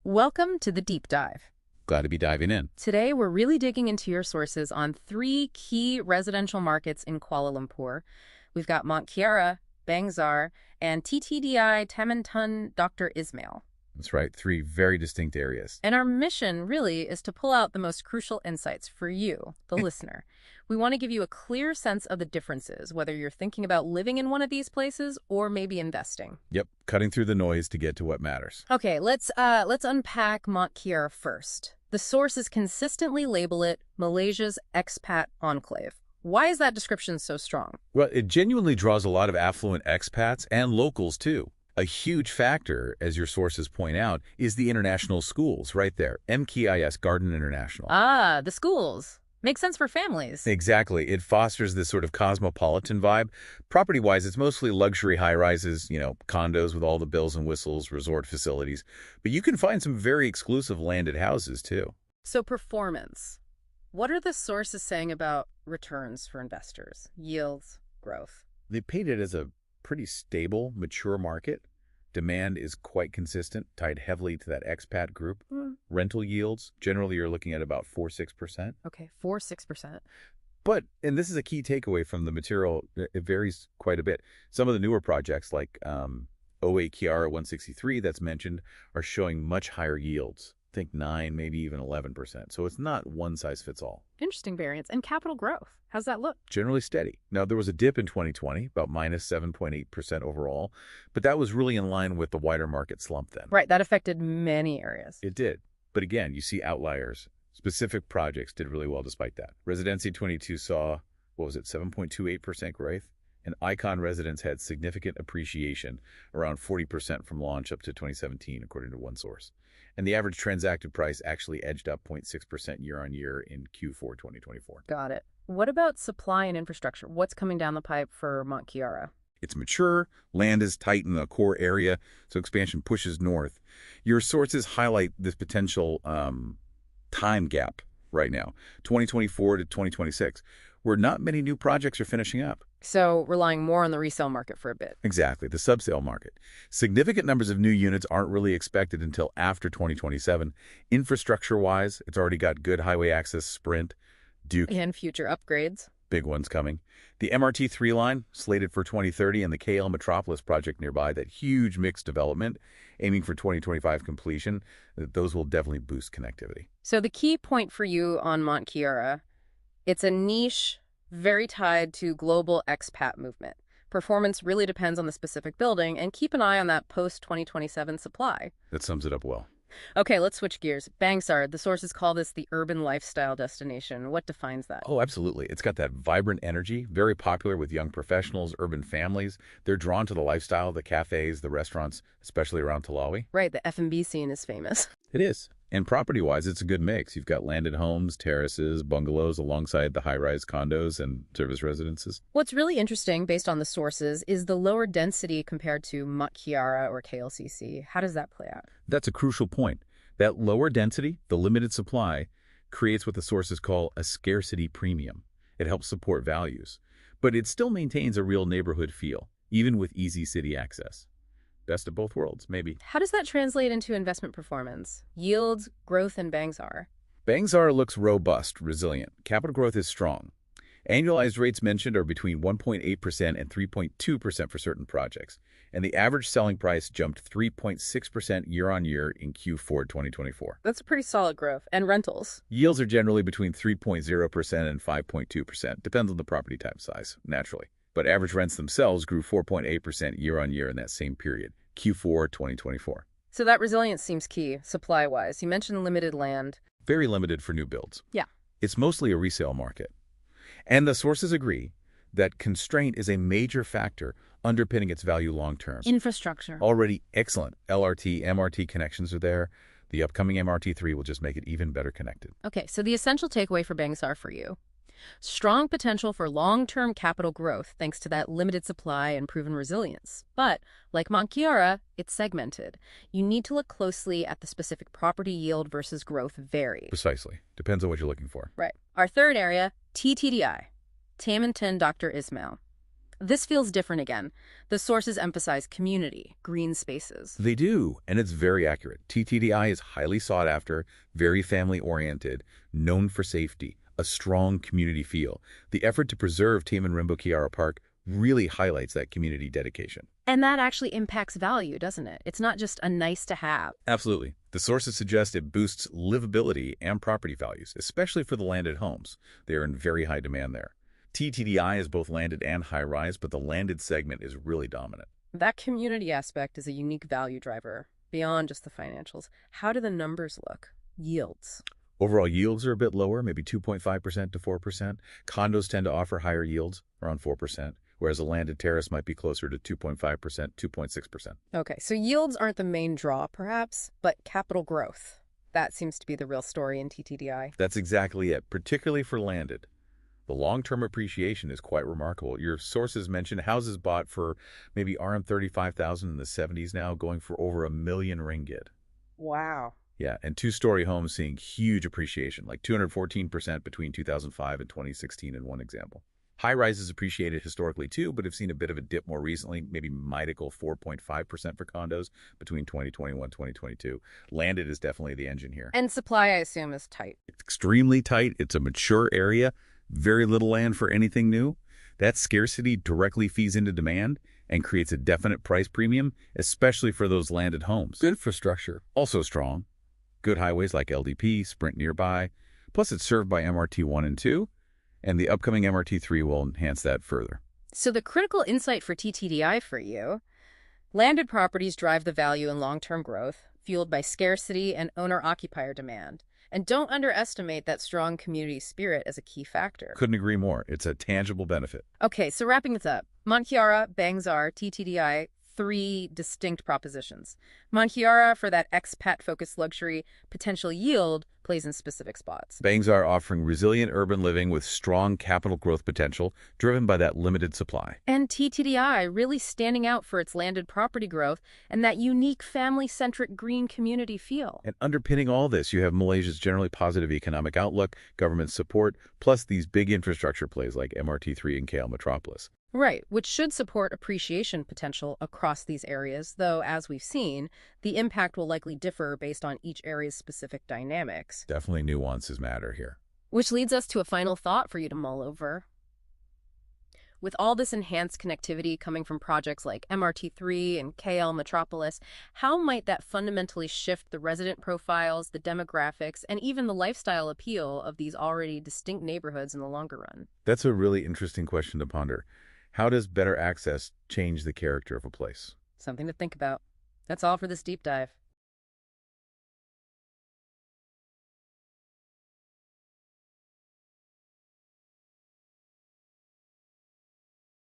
Welcome to the Deep Dive. Glad to be diving in. Today, we're really digging into your sources on three key residential markets in Kuala Lumpur. We've got Mont Kiara, Bangsar, and TTDI Tamantun Dr. Ismail. That's right, three very distinct areas. And our mission, really, is to pull out the most crucial insights for you, the listener. We want to give you a clear sense of the differences, whether you're thinking about living in one of these places or maybe investing. Yep, cutting through the noise to get to what matters. Okay, let's unpack Mont Kiara first. The sources consistently label it Malaysia's expat enclave. Why is that description so strong? Well, it genuinely draws a lot of affluent expats and locals, too. A huge factor, as your sources point out, is the international schools right there. MKIS Garden International. Ah, the schools. Makes sense for families. Exactly. It fosters this sort of cosmopolitan vibe. Property-wise, it's mostly luxury high-rises, condos with all the bells and whistles, resort facilities. But you can find some very exclusive landed houses, too. So performance. What are the sources saying about returns for investors? Yields, growth? They paint it as a pretty stable, mature market. Demand is quite consistent, tied heavily to that expat group. Rental yields, generally you're looking at about 4-6%. Okay, 4-6%. But, and this is a key takeaway from the material, it varies quite a bit. Some of the newer projects like Mont Kiara 163 that's mentioned are showing much higher yields. I think 9, maybe even 11%. So it's not one size fits all. Interesting variance. And capital growth. How's that look? Generally steady. Now, there was a dip in 2020, about minus 7.8% overall, but that was really in line with the wider market slump then. Right, that affected many areas. It did. But again, you see outliers. Specific projects did really well despite that. Residency 22 saw, 7.28% growth? And Icon Residence had significant appreciation, around 40% from launch up to 2017, according to one source. And the average transacted price actually edged up 0.6% year-on-year in Q4 2024. Got it. What about supply and infrastructure? What's coming down the pipe for Mont Kiara? It's mature, land is tight in the core area, so expansion pushes north. Your sources highlight this potential time gap right now, 2024 to 2026, where not many new projects are finishing up. So relying more on the resale market for a bit. Exactly, the subsale market. Significant numbers of new units aren't really expected until after 2027. Infrastructure-wise, it's already got good highway access, Sprint, Duke. And future upgrades. Big ones coming. The MRT3 line, slated for 2030, and the KL Metropolis project nearby, that huge mixed development, aiming for 2025 completion, those will definitely boost connectivity. So the key point for you on Mont Kiara, it's a niche very tied to global expat movement. Performance really depends on the specific building, and keep an eye on that post-2027 supply. That sums it up well. Okay, let's switch gears. Bangsar, the sources call this the urban lifestyle destination. What defines that? Oh, absolutely. It's got that vibrant energy, very popular with young professionals, urban families. They're drawn to the lifestyle, the cafes, the restaurants, especially around Talawi. Right, the F&B scene is famous. It is. And property-wise, it's a good mix. You've got landed homes, terraces, bungalows alongside the high-rise condos and service residences. What's really interesting, based on the sources, is the lower density compared to Mont Kiara or KLCC. How does that play out? That's a crucial point. That lower density, the limited supply, creates what the sources call a scarcity premium. It helps support values. But it still maintains a real neighborhood feel, even with easy city access. Best of both worlds, maybe. How does that translate into investment performance? Yields, growth, and Bangsar? Bangsar looks robust, resilient. Capital growth is strong. Annualized rates mentioned are between 1.8% and 3.2% for certain projects. And the average selling price jumped 3.6% year-on-year in Q4 2024. That's a pretty solid growth. And rentals? Yields are generally between 3.0% and 5.2%. Depends on the property type size, naturally. But average rents themselves grew 4.8% year-on-year in that same period, Q4 2024. So that resilience seems key, supply-wise. You mentioned limited land. Very limited for new builds. Yeah. It's mostly a resale market. And the sources agree that constraint is a major factor underpinning its value long-term. Infrastructure. Already excellent. LRT, MRT connections are there. The upcoming MRT3 will just make it even better connected. Okay, so the essential takeaway for Bangsar for you. Strong potential for long-term capital growth thanks to that limited supply and proven resilience. But, like Mont Kiara, it's segmented. You need to look closely at the specific property yield versus growth vary. Precisely. Depends on what you're looking for. Right. Our third area, TTDI, Tamantun Dr. Ismail. This feels different again. The sources emphasize community, green spaces. They do, and it's very accurate. TTDI is highly sought after, very family-oriented, known for safety, a strong community feel. The effort to preserve Taman Rimbo Kiara Park really highlights that community dedication. And that actually impacts value, doesn't it? It's not just a nice to have. Absolutely. The sources suggest it boosts livability and property values, especially for the landed homes. They are in very high demand there. TTDI is both landed and high-rise, but the landed segment is really dominant. That community aspect is a unique value driver, beyond just the financials. How do the numbers look? Yields. Overall yields are a bit lower, maybe 2.5% to 4%. Condos tend to offer higher yields, around 4%, whereas a landed terrace might be closer to 2.5%, 2.6%. Okay, so yields aren't the main draw, perhaps, but capital growth. That seems to be the real story in TTDI. That's exactly it, particularly for landed. The long-term appreciation is quite remarkable. Your sources mention houses bought for maybe RM35,000 in the 70s now, going for over R1,000,000 ringgit. Wow. Yeah, and two-story homes seeing huge appreciation, like 214% between 2005 and 2016 in one example. High-rises appreciated historically too, but have seen a bit of a dip more recently, maybe might equal 4.5% for condos between 2021 and 2022. Landed is definitely the engine here. And supply, I assume, is tight. It's extremely tight. It's a mature area. Very little land for anything new. That scarcity directly feeds into demand and creates a definite price premium, especially for those landed homes. Good infrastructure. Also strong. Good highways like LDP, Sprint nearby. Plus it's served by MRT 1 and 2, and the upcoming MRT 3 will enhance that further. So the critical insight for TTDI for you, landed properties drive the value in long-term growth, fueled by scarcity and owner-occupier demand. And don't underestimate that strong community spirit as a key factor. Couldn't agree more. It's a tangible benefit. Okay, so wrapping this up, Mont Kiara, Bangsar, TTDI, 3 distinct propositions. Mont Kiara, for that expat-focused luxury, potential yield plays in specific spots. Bangsar offering resilient urban living with strong capital growth potential, driven by that limited supply. And TTDI really standing out for its landed property growth and that unique family-centric green community feel. And underpinning all this, you have Malaysia's generally positive economic outlook, government support, plus these big infrastructure plays like MRT3 and KL Metropolis. Right, which should support appreciation potential across these areas, though, as we've seen, the impact will likely differ based on each area's specific dynamics. Definitely nuances matter here. Which leads us to a final thought for you to mull over. With all this enhanced connectivity coming from projects like MRT3 and KL Metropolis, how might that fundamentally shift the resident profiles, the demographics, and even the lifestyle appeal of these already distinct neighborhoods in the longer run? That's a really interesting question to ponder. How does better access change the character of a place? Something to think about. That's all for this deep dive.